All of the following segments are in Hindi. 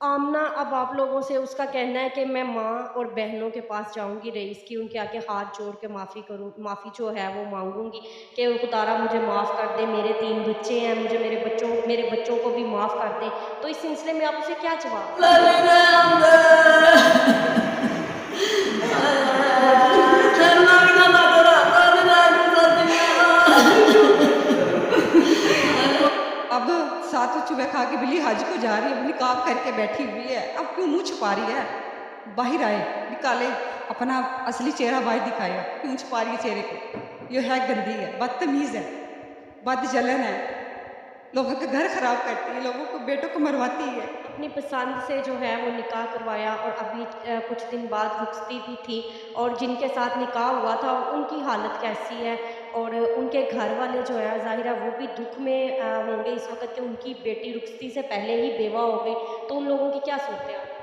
आमना अब आप लोगों से उसका कहना है कि मैं माँ और बहनों के पास जाऊँगी रईस की, उनके आगे हाथ जोड़ के माफ़ी जो है वो माँगूँगी कि खुदारा मुझे माफ़ कर दे, मेरे 3 बच्चे हैं, मुझे मेरे बच्चों को भी माफ़ कर दे। तो इस सिलसिले में आप उसे क्या जवाब देंगे? अब सातों चूहे खा के बिल्ली हज को जा रही है, निकाब करके बैठी हुई है, अब क्यों मुंह छुपा रही है? बाहर आए, निकाले अपना असली चेहरा बाहर दिखाए, क्यों छुपा रही है चेहरे को? ये है गंदी है, बदतमीज है, बदजलन है, लोगों के घर खराब करती है, लोगों को बेटों को मरवाती है। अपनी पसंद से जो है वो निकाह करवाया और अभी कुछ दिन बाद रुखसती भी थी और जिनके साथ निकाह हुआ था उनकी हालत कैसी है? और उनके घर वाले जो है ज़ाहिर है वो भी दुःख में होंगे इस वक़्त कि उनकी बेटी रुखसती से पहले ही बेवा हो गई, तो उन लोगों की क्या सूरत-ए-हाल है?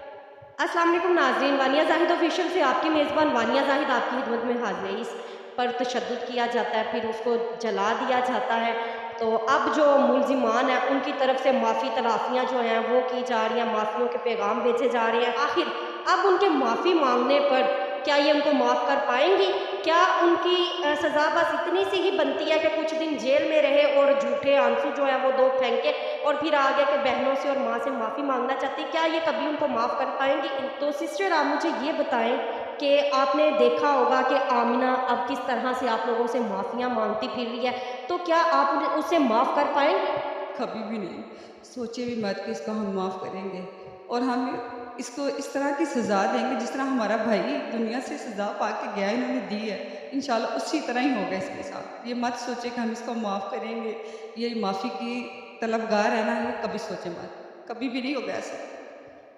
अस्सलाम वालेकुम नाज़रीन, वानिया ज़ाहिद ऑफ़िशियल से आपकी मेज़बान वानिया ज़ाहिद आपकी खिदमत में हाज़िर है। इस पर तशद्दुद किया जाता है, फिर उसको जला दिया जाता है। तो अब जो मुल्ज़िमान हैं, उनकी तरफ से माफ़ी तलाफ़ियाँ जो हैं, वो की जा रही हैं, माफ़ियों के पैगाम भेजे जा रहे हैं। आखिर अब उनके माफ़ी माँगने पर क्या ये उनको माफ़ कर पाएँगी? क्या उनकी सज़ा बस इतनी सी ही बनती है कि कुछ दिन जेल में रहे और झूठे आंसू जो है वो 2 फेंके और फिर आगे के बहनों से और माँ से माफ़ी माँगना चाहती, क्या ये कभी उनको माफ़ कर पाएँगी? तो सिस्टर आप मुझे ये बताएँ कि आपने देखा होगा कि आमिना अब किस तरह से आप लोगों से माफ़ियाँ माँगती फिर रही है, तो क्या आप उन्हें उसे माफ़ कर पाएँगी? कभी भी नहीं सोचे भी मत कि इसको हम माफ़ करेंगे और हम इसको इस तरह की सज़ा देंगे जिस तरह हमारा भाई दुनिया से सज़ा पा के गया, इन्होंने दी है, इंशाल्लाह उसी तरह ही होगा इसके साथ। ये मत सोचे कि हम इसको माफ़ करेंगे, ये माफ़ी की तलबगार है ना, ये कभी सोचे मत, कभी भी नहीं होगा ऐसा।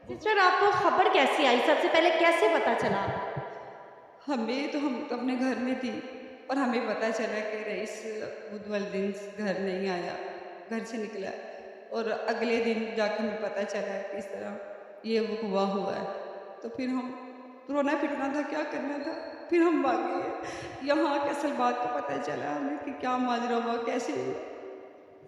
सिस्टर आपको खबर कैसी आई? सबसे पहले कैसे पता चला? हम तो अपने घर में थी और हमें पता चला कि रईस बुध वाले दिन घर नहीं आया, घर से निकला और अगले दिन जाके हमें पता चला कि इस तरह ये वो हुआ है। तो फिर हम रोना पिटना था, क्या करना था, फिर हम भागे। यहाँ के असल बात का पता चला हमें कि क्या माजरा हुआ, कैसे हुआ।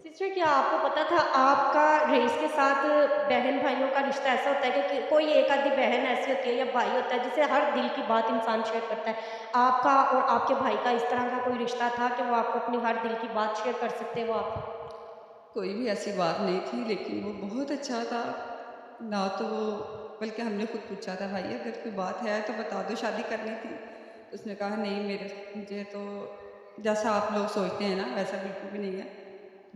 सिस्टर क्या आपको पता था आपका रईस के साथ बहन-भाइयों का रिश्ता ऐसा होता है कि कोई एक आधी बहन ऐसी होती है या भाई होता है जिससे हर दिल की बात इंसान शेयर करता है। आपका और आपके भाई का इस तरह का कोई रिश्ता था कि वो आपको अपनी हर दिल की बात शेयर कर सकते हैं वो आपसे? कोई भी ऐसी बात नहीं थी, लेकिन वो बहुत अच्छा था। ना तो वो, बल्कि हमने खुद पूछा था, भाई अगर कोई बात है तो बता दो, शादी करनी थी। तो उसने कहा नहीं, मुझे तो जैसा आप लोग सोचते हैं ना वैसा बिल्कुल भी नहीं है।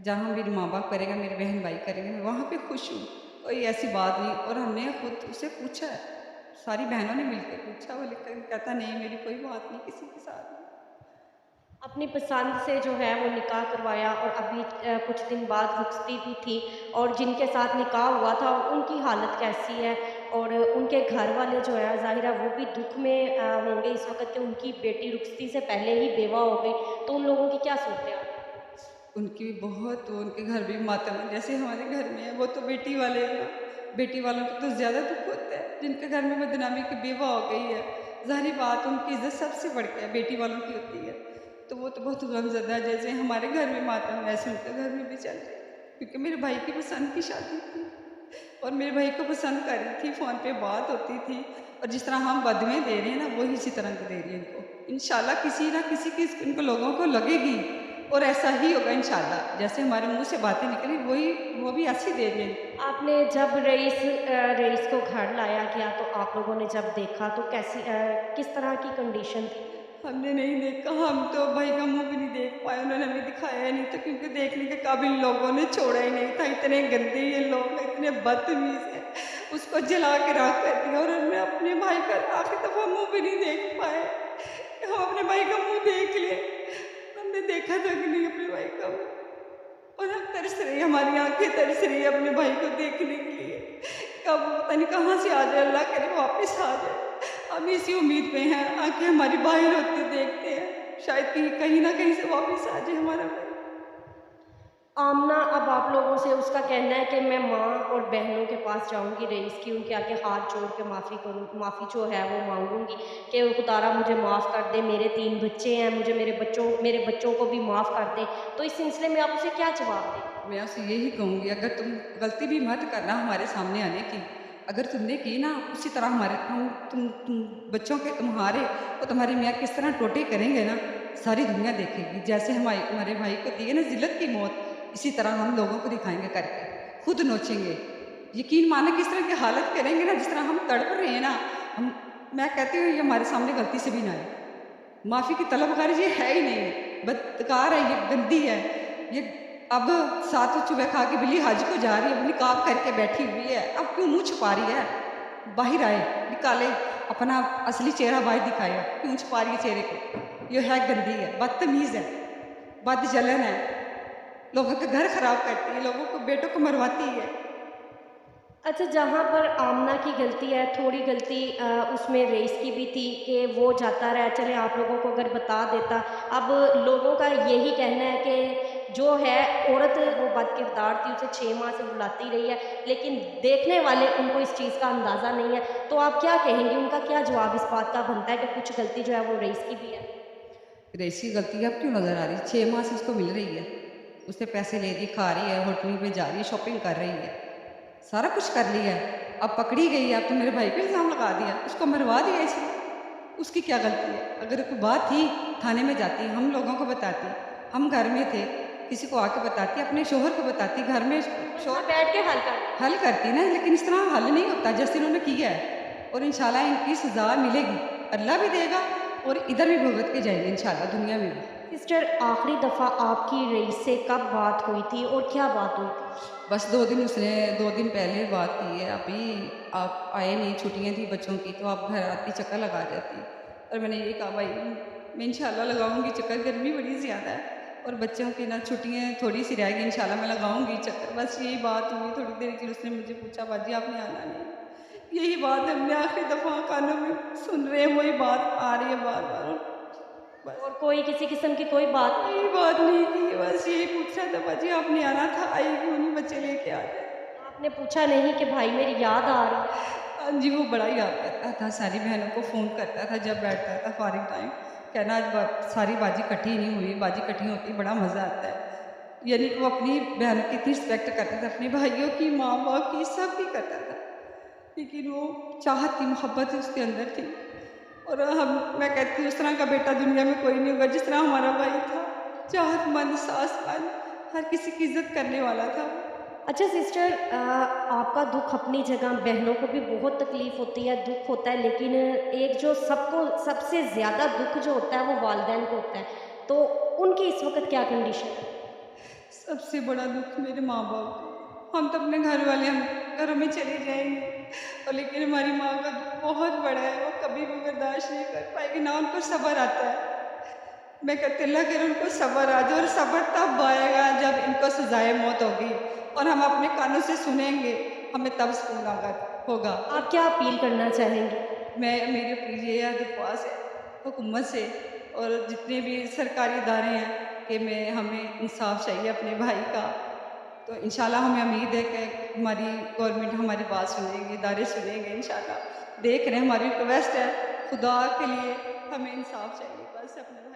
जहाँ मेरे माँ बाप करेगा, मेरे बहन भाई करेंगे, मैं वहाँ पे खुश हूँ, कोई ऐसी बात नहीं। और हमने खुद उसे पूछा है, सारी बहनों ने मिलकर पूछा, वो लेकर कहता नहीं मेरी कोई बात नहीं किसी के साथ। अपनी पसंद से जो है वो निकाह करवाया और अभी कुछ दिन बाद रुखसती भी थी और जिनके साथ निकाह हुआ था उनकी हालत कैसी है? और उनके घर वाले जो है ज़ाहिर है वो भी दुःख में होंगे इस वक़्त कि उनकी बेटी रुखसती से पहले ही बेवा हो गई, तो उन लोगों की क्या सूरत-ए-हाल है? उनकी भी बहुत, उनके घर भी मातम है, जैसे हमारे घर में है। वो तो बेटी वाले हैं ना, बेटी वालों को तो ज़्यादा दुख होता है जिनके घर में बदनामी की बेवा हो गई है। ज़ाहिर बात, उनकी इज़्ज़त सबसे बढ़ के बेटी वालों की होती है, तो वो तो बहुत गमज़दा है। जैसे हमारे घर में मातम है वैसे उनके घर में भी चल रहे हैं, क्योंकि मेरे भाई की पसंद की शादी थी और मेरे भाई को पसंद कर रही थी, फ़ोन पे बात होती थी। और जिस तरह हम बदुएँ दे रहे हैं ना, वही इसी तरह की दे रही है इनको। इंशाल्लाह किसी ना किसी की इनको लोगों को लगेगी और ऐसा ही होगा इंशाल्लाह। जैसे हमारे मुँह से बातें निकली वही वो भी ऐसे ही दे रही है। आपने जब रईस को घर लाया गया तो आप लोगों ने जब देखा तो किस तरह की कंडीशन थी? हमने नहीं देखा, हम तो भाई का मुँह भी नहीं देख पाए, उन्होंने हमें दिखाया ही नहीं था, क्योंकि देखने के काबिल लोगों ने छोड़ा ही नहीं था। इतने गंदे ये लोग हैं, इतने बदतमीज़ हैं। उसको जला के राख कर दिया और हमने अपने भाई का आखिरी दफ़ा मुँह भी नहीं देख पाए। हम अपने भाई का मुँह देख लें, हमने देखा था कि नहीं अपने भाई का मुँह। और हम तरस रही, हमारी आँखें तरस रही है अपने भाई को देखने के लिए। कब पता नहीं कहाँ से आ जाए, अल्लाह करे वापस आ जाए। हम इसी उम्मीद पे हैं, आँखें हमारी बाहर होती देखते हैं, शायद कहीं कहीं न कहीं से वापस आ जाए हमारा भाई। आमना अब आप लोगों से उसका कहना है कि मैं माँ और बहनों के पास जाऊँगी रईस की, उनके आगे हाथ जोड़ के माफ़ी जो है वो माँगूँगी कि खुदारा मुझे माफ़ कर दे, मेरे 3 बच्चे हैं, मुझे मेरे बच्चों को भी माफ़ कर दे। तो इस सिलसिले में आप उसे क्या जवाब देंगे? मैं उसे यही कहूँगी, अगर तुम गलती भी मत करना हमारे सामने आने की, अगर तुमने की ना उसी तरह हमारे तुम बच्चों के तुम्हारे तो तुम्हारे मियाँ किस तरह टोटे करेंगे ना, सारी दुनिया देखेगी। जैसे हमारे भाई को दिए ना ज़िल्लत की मौत, इसी तरह हम लोगों को दिखाएँगे करके, खुद नोचेंगे। यकीन माने किस तरह की हालत करेंगे ना, जिस तरह हम तड़प रहे हैं ना, हम मैं कहती हूँ ये हमारे सामने गलती से भी ना आए। माफ़ी की तलबगारी ये है ही नहीं, बदकार है, ये गंदी है। ये अब 7 चूहे खा के बिल्ली हज को जा रही है, निकाब करके बैठी हुई है, अब क्यों मुँह छुपा रही है? बाहर आए, निकाले, अपना असली चेहरा बाहर दिखाए, क्यों छुपा रही है चेहरे को? ये है गंदी है, बदतमीज़ है, बदजलन है, लोगों के घर खराब करती है, लोगों को बेटों को मरवाती है। अच्छा, जहाँ पर आमना की गलती है, थोड़ी गलती उसमें रईस की भी थी कि वो जाता रहा, चले आप लोगों को अगर बता देता। अब लोगों का यही कहना है कि जो है औरत वो बदकिरदार थी, उसे 6 माह से बुलाती रही है, लेकिन देखने वाले उनको इस चीज़ का अंदाज़ा नहीं है। तो आप क्या कहेंगी, उनका क्या जवाब इस बात का बनता है कि कुछ गलती जो है वो रईस की भी है? रईस की गलती अब क्यों नज़र आ रही है? 6 माह से उसको मिल रही है, उससे पैसे ले रही, खा रही है, होटल में जा रही है, शॉपिंग कर रही है, सारा कुछ कर लिया है। अब पकड़ी गई है, अब तो मेरे भाई पे इल्ज़ाम लगा दिया, उसको मरवा दिया इसने। उसकी क्या गलती है? अगर कोई बात थी, थाने में जाती, हम लोगों को बताती, हम घर में थे, किसी को आके बताती, अपने शोहर को बताती, घर में वहाँ शोहर बैठ के हल कर। हल करती ना, लेकिन इस तरह हल नहीं होता जैसे इन्होंने किया है। और इंशाल्लाह इनकी सज़ा मिलेगी, अल्लाह भी देगा और इधर भी भुगत के जाएंगे इंशाल्लाह, दुनिया में भी। सिस्टर, आखिरी दफ़ा आपकी रईस से कब बात हुई थी और क्या बात हुई थी? बस 2 दिन पहले बात की है, अभी आप आए नहीं, छुट्टियाँ थी बच्चों की, तो आप घर आती, चक्कर लगा जाती। और मैंने ये कहा भाई मैं इंशाल्लाह लगाऊंगी चक्कर, गर्मी बड़ी ज़्यादा है और बच्चों की ना छुट्टियाँ थोड़ी सी रहेगी, इंशाल्लाह मैं लगाऊंगी चक्कर। बस यही बात हुई, थोड़ी देर के लिए उसने मुझे पूछा बाजी आपने आना नहीं? यही बात हमने आखिरी दफ़ा कानों में सुन रहे हैं, वही बात आ रही है बार बार। बस और कोई किसी किस्म की कोई बात नहीं? कोई बात नहीं की, बस यही पूछा था बाजी आपने आना था, आई क्यों नहीं, बच्चे लेके आ जाए। आपने पूछा नहीं कि भाई मेरी याद आ रही है? हाँ जी, वो बड़ा याद करता था, सारी बहनों को फ़ोन करता था जब बैठता था फ़ारिग टाइम, कहना आज सारी बाजी इकट्ठी नहीं हुई, बाजी इकट्ठी होती बड़ा मज़ा आता है। यानी वो अपनी बहनों की इतनी रिस्पेक्ट करता था, अपने भाइयों की, माँ बाप की, सब की करता था। लेकिन वो चाहत थी, मोहब्बत उसके अंदर थी। और मैं कहती हूँ उस तरह का बेटा दुनिया में कोई नहीं होगा जिस तरह हमारा भाई था, चाहतमंद, सासमंद, हर किसी की इज़्ज़त करने वाला था। अच्छा सिस्टर, आपका दुख अपनी जगह, बहनों को भी बहुत तकलीफ़ होती है, दुख होता है, लेकिन एक जो सबको सबसे ज़्यादा दुख जो होता है वो वालिदैन को होता है। तो उनकी इस वक़्त क्या कंडीशन है? सबसे बड़ा दुख मेरे माँ-बाप को। हम तो अपने घर वाले हम घरों में चले जाएँगे और लेकिन हमारी माँ का दुख बहुत बड़ा है, वो कभी भी बर्दाश्त नहीं कर पाएगी, ना उनको सब्र आता है। मैं कहती अल्लाह करे उनको सब्र आ जाए और सब्र तब आएगा जब इनको सज़ाए मौत होगी और हम अपने कानों से सुनेंगे, हमें तब सुकून होगा। आप क्या अपील करना चाहेंगी? मेरी अपील ये है दरख्वास्त है हुकूमत से और जितने भी सरकारी इदारे हैं कि हमें इंसाफ चाहिए अपने भाई का। तो इंशाल्लाह हमें उम्मीद है कि हमारी गवर्नमेंट हमारी बात सुनेगी, इदारे सुनेंगे इंशाल्लाह। देख रहे हैं, हमारी रिक्वेस्ट है, खुदा के लिए हमें इंसाफ चाहिए बस अपने